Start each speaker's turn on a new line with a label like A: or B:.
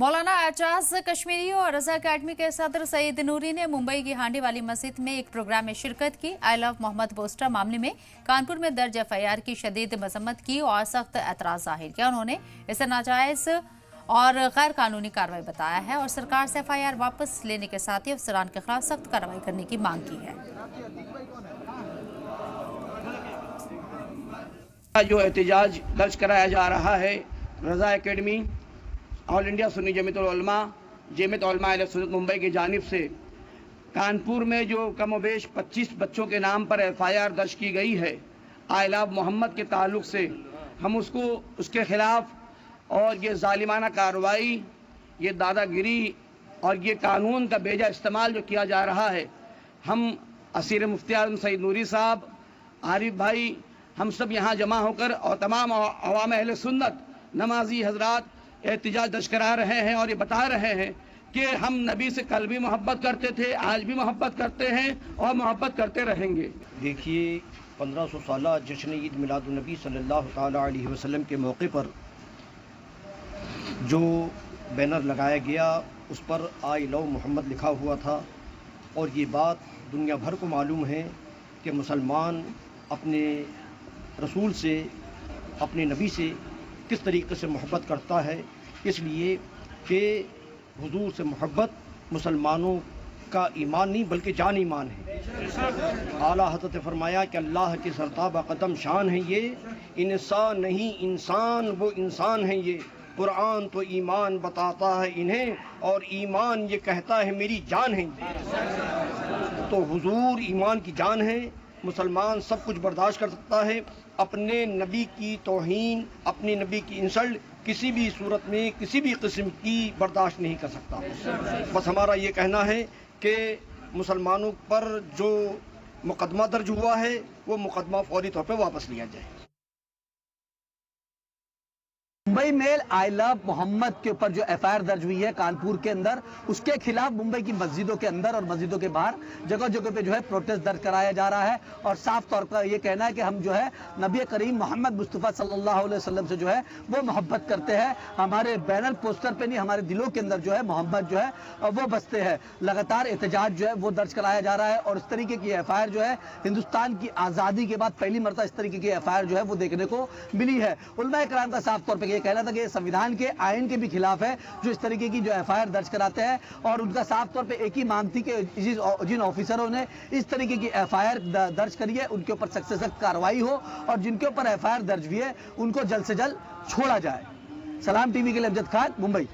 A: मौलाना एजाज कश्मीरी और रजा अकेडमी के सदर सईद नूरी ने मुंबई की हांडी वाली मस्जिद में एक प्रोग्राम में शिरकत की। आई लव मोहम्मद पोस्टर मामले में कानपुर में दर्ज एफआईआर की शदीद मजम्मत की और सख्त एतराज जाहिर किया। उन्होंने इसे नाजायज और गैर कानूनी कार्रवाई बताया है और सरकार से एफआईआर वापस लेने के साथ ही अफसरान के खिलाफ सख्त कार्रवाई करने की मांग की है।
B: जो एहतजाज दर्ज कराया जा रहा है, Raza academy all India Sunni Jamiyatul Ulama Jamiat उलमा अहले सुन्नत मुंबई की जानिब से कानपुर में जो कमोबेश 25 बच्चों के नाम पर एफआईआर दर्ज की गई है आई लव मोहम्मद के ताल्लुक से, हम उसके खिलाफ और ये जालिमाना कार्रवाई, ये दादागिरी और ये कानून का बेजा इस्तेमाल जो किया जा रहा है, हम असीर मुफ्ती आज़म सईद नूरी साहब, आरिफ भाई, हम सब यहाँ जमा होकर और तमाम अवाम अहले सुन्नत नमाजी हजरात एहतजाज दर्ज करा रहे हैं और ये बता रहे हैं कि हम नबी से कल भी मोहब्बत करते थे, आज भी मोहब्बत करते हैं और मोहब्बत करते रहेंगे।
C: देखिए, 1500 साला जश्न ईद मिलादुन नबी सल्लल्लाहु ताला अलैहि वसल्लम के मौके पर जो बैनर लगाया गया उस पर आई लव मोहम्मद लिखा हुआ था और ये बात दुनिया भर को मालूम है कि मुसलमान अपने रसूल से, अपने नबी से किस तरीके से मोहब्बत करता है, इसलिए कि हुजूर से मोहब्बत मुसलमानों का ईमान नहीं बल्कि जान ईमान है। आला हज़रत ने फरमाया कि अल्लाह की सरताब कदम शान है ये, इंसान नहीं इंसान वो इंसान है ये, कुरान तो ईमान बताता है इन्हें और ईमान ये कहता है मेरी जान है। तो हुजूर ईमान की जान है, मुसलमान सब कुछ बर्दाश्त कर सकता है, अपने नबी की तौहीन, अपने नबी की इंसल्ट किसी भी सूरत में किसी भी किस्म की बर्दाश्त नहीं कर सकता। बस हमारा ये कहना है कि मुसलमानों पर जो मुकदमा दर्ज हुआ है वो मुकदमा फौरी तौर पर वापस लिया जाए।
D: मुंबई में आई लव मोहम्मद के ऊपर जो एफआईआर दर्ज हुई है कानपुर के अंदर, उसके खिलाफ मुंबई की मस्जिदों के अंदर और मस्जिदों के बाहर जगह जगह पे जो है प्रोटेस्ट दर्ज कराया जा रहा है और साफ तौर पर ये कहना है कि हम जो है नबी करीम मोहम्मद मुस्तफ़ा सल्लल्लाहु अलैहि वसल्लम से जो है वो मोहब्बत करते हैं। हमारे बैनर पोस्टर पे नहीं, हमारे दिलों के अंदर जो है मोहब्बत जो है वो बसते हैं। लगातार एहतजाज जो है वो दर्ज कराया जा रहा है और इस तरीके की एफआईआर जो है हिंदुस्तान की आज़ादी के बाद पहली मरतबा इस तरीके की एफआईआर जो है वो देखने को मिली है। उलमा इकराम का साफ तौर पर कहना था कि संविधान के आयन के भी खिलाफ है जो इस तरीके की जो एफआईआर दर्ज कराते हैं और उनका साफ तौर पे एक ही मांग थी कि जिन ऑफिसरों ने इस तरीके की एफआईआर दर्ज करी है उनके ऊपर सख्त से सख्त कार्रवाई हो और जिनके ऊपर एफआईआर दर्ज हुई है उनको जल्द से जल्द छोड़ा जाए। सलाम टीवी के लिए अमजद खान, मुंबई।